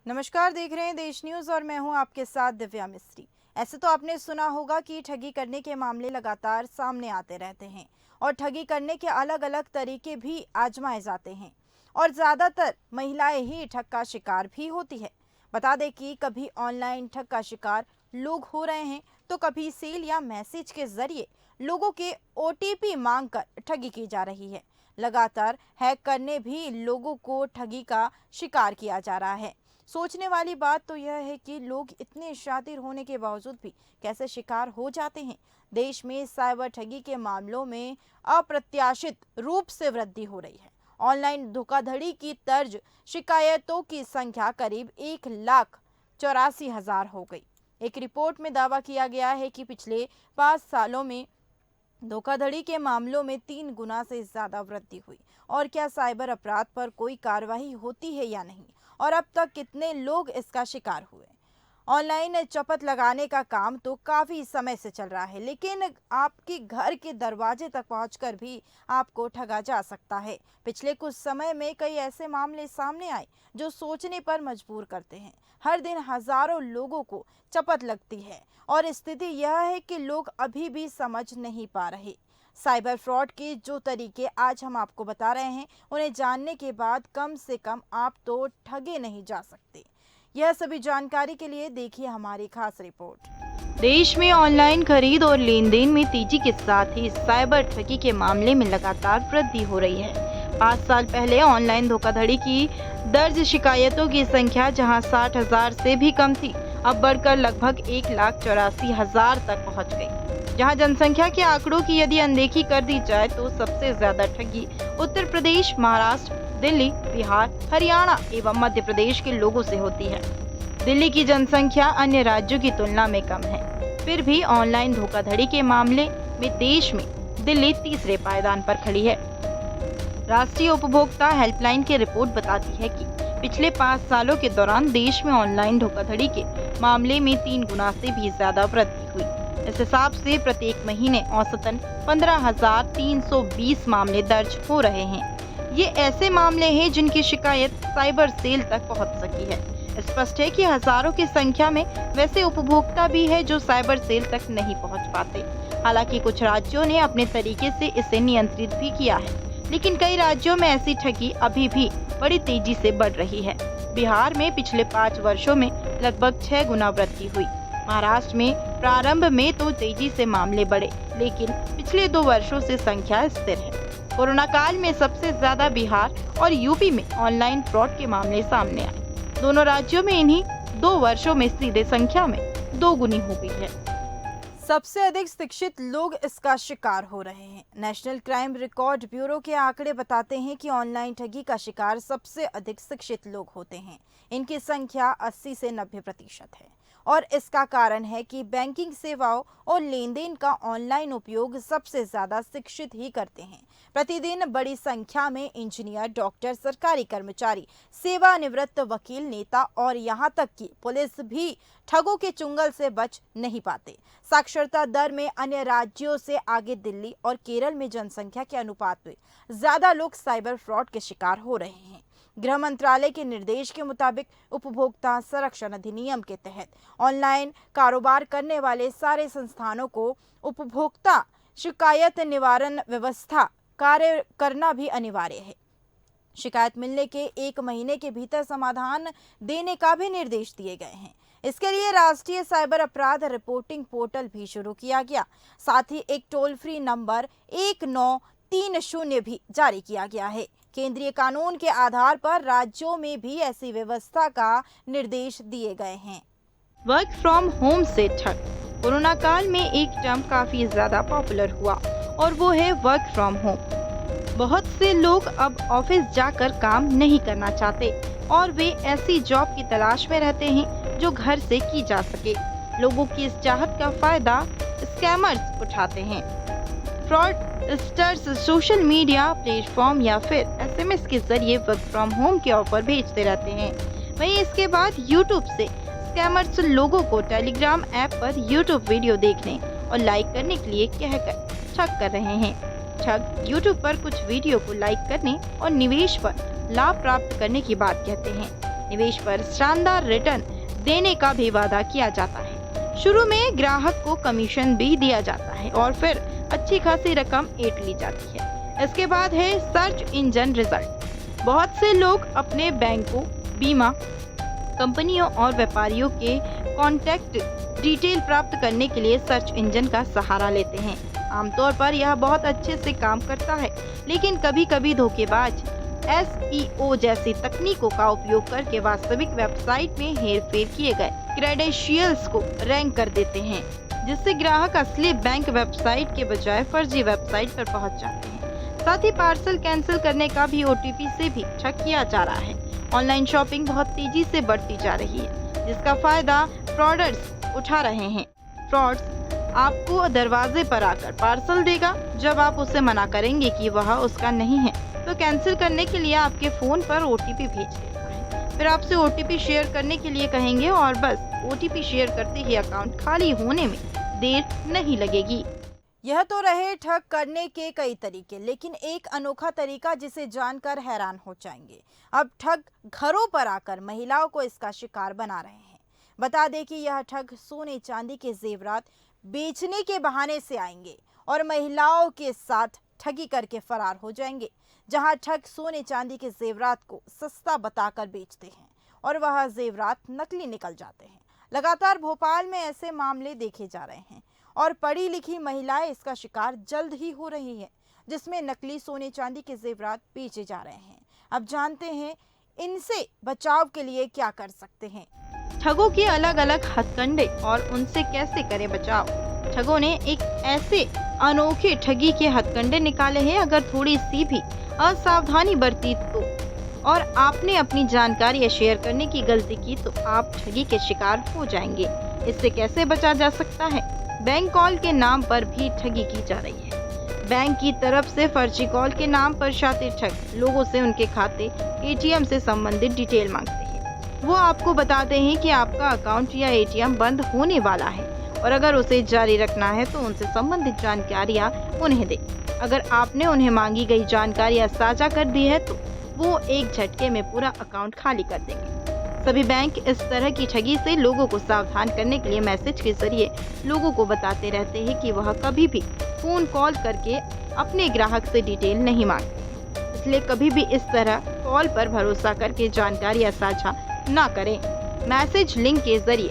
नमस्कार, देख रहे हैं देश न्यूज और मैं हूं आपके साथ दिव्या मिस्त्री। ऐसे तो आपने सुना होगा कि ठगी करने के मामले लगातार सामने आते रहते हैं और ठगी करने के अलग अलग तरीके भी आजमाए जाते हैं और ज्यादातर महिलाएं ही ठग का शिकार भी होती है। बता दें कि कभी ऑनलाइन ठग का शिकार लोग हो रहे हैं तो कभी सेल या मैसेज के जरिए लोगों के ओटीपी मांगकर ठगी की जा रही है। लगातार हैक करने भी लोगों को ठगी का शिकार किया जा रहा है। सोचने वाली बात तो यह है कि लोग इतने शातिर होने के बावजूद भी कैसे शिकार हो जाते हैं। देश में साइबर ठगी के मामलों में अप्रत्याशित रूप से वृद्धि हो रही है। ऑनलाइन धोखाधड़ी की तर्ज शिकायतों की संख्या करीब 1,84,000 हो गई। एक रिपोर्ट में दावा किया गया है कि पिछले 5 सालों में धोखाधड़ी के मामलों में 3 गुना से ज्यादा वृद्धि हुई। और क्या साइबर अपराध पर कोई कार्रवाई होती है या नहीं, और अब तक कितने लोग इसका शिकार हुए। ऑनलाइन चपत लगाने का काम तो काफी समय से चल रहा है, लेकिन आपके घर के दरवाजे तक पहुंचकर भी आपको ठगा जा सकता है। पिछले कुछ समय में कई ऐसे मामले सामने आए जो सोचने पर मजबूर करते हैं। हर दिन हजारों लोगों को चपत लगती है और स्थिति यह है कि लोग अभी भी समझ नहीं पा रहे। साइबर फ्रॉड के जो तरीके आज हम आपको बता रहे हैं, उन्हें जानने के बाद कम से कम आप तो ठगे नहीं जा सकते। यह सभी जानकारी के लिए देखिए हमारी खास रिपोर्ट। देश में ऑनलाइन खरीद और लेन देन में तेजी के साथ ही साइबर ठगी के मामले में लगातार वृद्धि हो रही है। 5 साल पहले ऑनलाइन धोखाधड़ी की दर्ज शिकायतों की संख्या जहां 60,000 से भी कम थी, अब बढ़कर लगभग 1,84,000 तक पहुंच गई। जहां जनसंख्या के आंकड़ों की यदि अनदेखी कर दी जाए तो सबसे ज्यादा ठगी उत्तर प्रदेश, महाराष्ट्र, दिल्ली, बिहार, हरियाणा एवं मध्य प्रदेश के लोगों से होती है। दिल्ली की जनसंख्या अन्य राज्यों की तुलना में कम है, फिर भी ऑनलाइन धोखाधड़ी के मामले में देश में दिल्ली तीसरे पायदान पर खड़ी है। राष्ट्रीय उपभोक्ता हेल्पलाइन की रिपोर्ट बताती है कि पिछले 5 सालों के दौरान देश में ऑनलाइन धोखाधड़ी के मामले में 3 गुना से भी ज्यादा वृद्धि हुई। इस हिसाब से प्रत्येक महीने औसतन 15,320 मामले दर्ज हो रहे हैं। ये ऐसे मामले हैं जिनकी शिकायत साइबर सेल तक पहुंच सकी है। स्पष्ट है कि हजारों की संख्या में वैसे उपभोक्ता भी है जो साइबर सेल तक नहीं पहुंच पाते। हालांकि कुछ राज्यों ने अपने तरीके से इसे नियंत्रित भी किया है, लेकिन कई राज्यों में ऐसी ठगी अभी भी बड़ी तेजी से बढ़ रही है। बिहार में पिछले 5 वर्षों में लगभग 6 गुना वृद्धि हुई। महाराष्ट्र में प्रारंभ में तो तेजी से मामले बढ़े, लेकिन पिछले 2 वर्षों से संख्या स्थिर है। कोरोना काल में सबसे ज्यादा बिहार और यूपी में ऑनलाइन फ्रॉड के मामले सामने आए। दोनों राज्यों में इन्हीं 2 वर्षों में सीधे संख्या में 2 गुनी हो गई है। सबसे अधिक शिक्षित लोग इसका शिकार हो रहे हैं। नेशनल क्राइम रिकॉर्ड ब्यूरो के आंकड़े बताते हैं कि ऑनलाइन ठगी का शिकार सबसे अधिक शिक्षित लोग होते हैं। इनकी संख्या 80 से 90% है और इसका कारण है कि बैंकिंग सेवाओं और लेन देन का ऑनलाइन उपयोग सबसे ज्यादा शिक्षित ही करते हैं। प्रतिदिन बड़ी संख्या में इंजीनियर, डॉक्टर, सरकारी कर्मचारी, सेवानिवृत्त वकील, नेता और यहाँ तक कि पुलिस भी ठगों के चुंगल से बच नहीं पाते। साक्षरता दर में अन्य राज्यों से आगे दिल्ली और केरल में जनसंख्या के अनुपात में ज्यादा लोग साइबर फ्रॉड के शिकार हो रहे हैं। गृह मंत्रालय के निर्देश के मुताबिक उपभोक्ता संरक्षण अधिनियम के तहत ऑनलाइन कारोबार करने वाले सारे संस्थानों को उपभोक्ता शिकायत निवारण व्यवस्था कार्य करना भी अनिवार्य है। शिकायत मिलने के 1 महीने के भीतर समाधान देने का भी निर्देश दिए गए हैं। इसके लिए राष्ट्रीय साइबर अपराध रिपोर्टिंग पोर्टल भी शुरू किया गया। साथ ही एक टोल फ्री नंबर 1930 भी जारी किया गया है। केंद्रीय कानून के आधार पर राज्यों में भी ऐसी व्यवस्था का निर्देश दिए गए हैं। वर्क फ्रॉम होम से ठग। कोरोना काल में एक टर्म काफी ज्यादा पॉपुलर हुआ और वो है वर्क फ्रॉम होम। बहुत से लोग अब ऑफिस जाकर काम नहीं करना चाहते और वे ऐसी जॉब की तलाश में रहते हैं जो घर से की जा सके। लोगों की इस चाहत का फायदा स्कैमर्स उठाते हैं। फ्रॉडस्टर्स सोशल मीडिया प्लेटफॉर्म या फिर SMS के जरिए वर्क फ्रॉम होम के ऑफर भेजते रहते हैं। वहीं इसके बाद यूट्यूब से स्कैमर्स लोगों को टेलीग्राम ऐप पर यूट्यूब वीडियो देखने और लाइक करने के लिए कहकर ठग कर रहे हैं। ठग यूट्यूब पर कुछ वीडियो को लाइक करने और निवेश पर लाभ प्राप्त करने की बात कहते हैं। निवेश पर शानदार रिटर्न देने का भी वादा किया जाता है। शुरू में ग्राहक को कमीशन भी दिया जाता है और फिर अच्छी खासी रकम ऐंठ ली जाती है। इसके बाद है सर्च इंजन रिजल्ट। बहुत से लोग अपने बैंकों, बीमा कंपनियों और व्यापारियों के कॉन्टैक्ट डिटेल प्राप्त करने के लिए सर्च इंजन का सहारा लेते हैं। आमतौर पर यह बहुत अच्छे से काम करता है, लेकिन कभी कभी धोखेबाज SEO जैसी तकनीकों का उपयोग करके वास्तविक वेबसाइट में हेरफेर किए गए क्रेडेंशियल्स को रैंक कर देते हैं, जिससे ग्राहक असली बैंक वेबसाइट के बजाय फर्जी वेबसाइट पर पहुंच जाते हैं। साथ ही पार्सल कैंसिल करने का भी OTP से भी ठग किया जा रहा है। ऑनलाइन शॉपिंग बहुत तेजी से बढ़ती जा रही है, जिसका फायदा फ्रॉडर्स उठा रहे हैं। फ्रॉड्स आपको दरवाजे पर आकर पार्सल देगा। जब आप उसे मना करेंगे कि वह उसका नहीं है, तो कैंसिल करने के लिए आपके फोन पर OTP भेज देता है। फिर आपसे OTP शेयर करने के लिए कहेंगे और बस OTP शेयर करते ही अकाउंट खाली होने में देर नहीं लगेगी। यह तो रहे ठग करने के कई तरीके, लेकिन एक अनोखा तरीका जिसे जानकर हैरान हो जाएंगे। अब ठग घरों पर आकर महिलाओं को इसका शिकार बना रहे हैं। बता दें कि यह ठग सोने चांदी के जेवरात बेचने के बहाने से आएंगे और महिलाओं के साथ ठगी करके फरार हो जाएंगे। जहां ठग सोने चांदी के जेवरात को सस्ता बताकर बेचते हैं और वह जेवरात नकली निकल जाते हैं। लगातार भोपाल में ऐसे मामले देखे जा रहे हैं और पढ़ी लिखी महिलाएं इसका शिकार जल्द ही हो रही हैं, जिसमें नकली सोने चांदी के जेवरात बेचे जा रहे हैं। अब जानते हैं इनसे बचाव के लिए क्या कर सकते हैं। ठगों के अलग अलग हथकंडे और उनसे कैसे करें बचाव। ठगों ने एक ऐसे अनोखे ठगी के हथकंडे निकाले हैं, अगर थोड़ी सी भी असावधानी बरती तो और आपने अपनी जानकारी शेयर करने की गलती की तो आप ठगी के शिकार हो जाएंगे। इससे कैसे बचा जा सकता है? बैंक कॉल के नाम पर भी ठगी की जा रही है। बैंक की तरफ से फर्जी कॉल के नाम पर शातिर ठग लोगों से उनके खाते, ATM से संबंधित डिटेल मांगते हैं। वो आपको बताते हैं कि आपका अकाउंट या ATM बंद होने वाला है और अगर उसे जारी रखना है तो उनसे संबंधित जानकारियां उन्हें दे। अगर आपने उन्हें मांगी गई जानकारियां साझा कर दी है तो वो एक झटके में पूरा अकाउंट खाली कर देंगे। सभी बैंक इस तरह की ठगी से लोगों को सावधान करने के लिए मैसेज के जरिए लोगों को बताते रहते हैं कि वह कभी भी फोन कॉल करके अपने ग्राहक से डिटेल नहीं मांगते। इसलिए कभी भी इस तरह कॉल पर भरोसा करके जानकारियां साझा ना करें। मैसेज लिंक के जरिए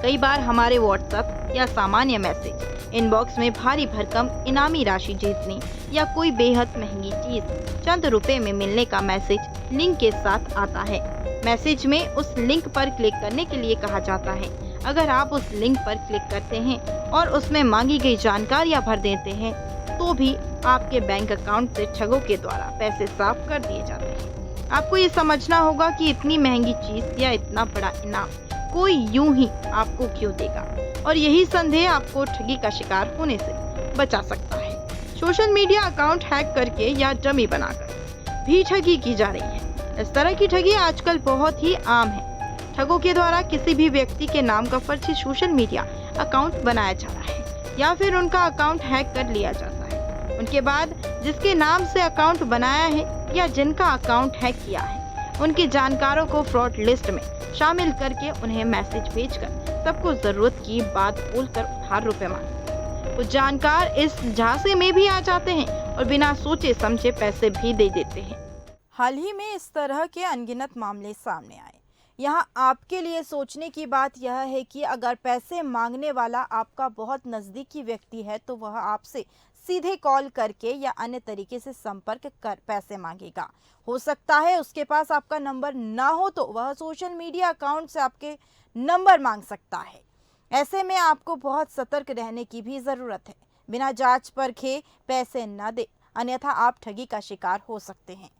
कई बार हमारे WhatsApp या सामान्य मैसेज इनबॉक्स में भारी भरकम इनामी राशि जीतने या कोई बेहद महंगी चीज चंद रुपए में मिलने का मैसेज लिंक के साथ आता है। मैसेज में उस लिंक पर क्लिक करने के लिए कहा जाता है। अगर आप उस लिंक पर क्लिक करते हैं और उसमें मांगी गई जानकारियां भर देते हैं तो भी आपके बैंक अकाउंट से ठगों के द्वारा पैसे साफ कर दिए जाते हैं। आपको ये समझना होगा कि इतनी महंगी चीज या इतना बड़ा इनाम कोई यूं ही आपको क्यों देगा, और यही संदेह आपको ठगी का शिकार होने से बचा सकता है। सोशल मीडिया अकाउंट हैक करके या डमी बनाकर भी ठगी की जा रही है। इस तरह की ठगी आजकल बहुत ही आम है। ठगों के द्वारा किसी भी व्यक्ति के नाम का फर्जी सोशल मीडिया अकाउंट बनाया जा रहा है या फिर उनका अकाउंट हैक कर लिया जाता है। उनके बाद जिसके नाम से अकाउंट बनाया है या जिनका अकाउंट हैक किया है, उनके जानकारों को फ्रॉड लिस्ट में शामिल करके उन्हें मैसेज भेजकर सबको जरूरत की बात बोलकर उधार रुपए मांगते हैं। कुछ जानकार इस झांसे में भी आ जाते हैं और बिना सोचे समझे पैसे भी दे देते हैं। हाल ही में इस तरह के अनगिनत मामले सामने आए। यहाँ आपके लिए सोचने की बात यह है कि अगर पैसे मांगने वाला आपका बहुत नज़दीकी व्यक्ति है तो वह आपसे सीधे कॉल करके या अन्य तरीके से संपर्क कर पैसे मांगेगा। हो सकता है उसके पास आपका नंबर ना हो तो वह सोशल मीडिया अकाउंट से आपके नंबर मांग सकता है। ऐसे में आपको बहुत सतर्क रहने की भी ज़रूरत है। बिना जांच परखे पैसे न दे, अन्यथा आप ठगी का शिकार हो सकते हैं।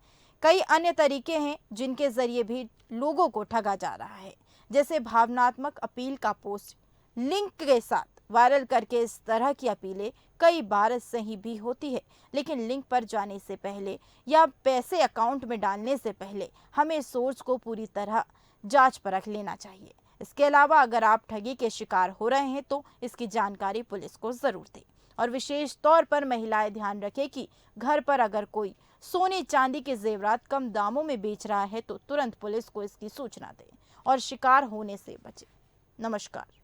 कई अन्य तरीके हैं जिनके जरिए भी लोगों को ठगा जा रहा है, जैसे भावनात्मक अपील का पोस्ट लिंक के साथ वायरल करके। इस तरह की अपीलें कई बार सही भी होती है, लेकिन लिंक पर जाने से पहले या पैसे अकाउंट में डालने से पहले हमें सोर्स को पूरी तरह जांच परख लेना चाहिए। इसके अलावा अगर आप ठगी के शिकार हो रहे हैं तो इसकी जानकारी पुलिस को ज़रूर दें और विशेष तौर पर महिलाएं ध्यान रखें कि घर पर अगर कोई सोने चांदी के जेवरात कम दामों में बेच रहा है तो तुरंत पुलिस को इसकी सूचना दें और शिकार होने से बचें। नमस्कार।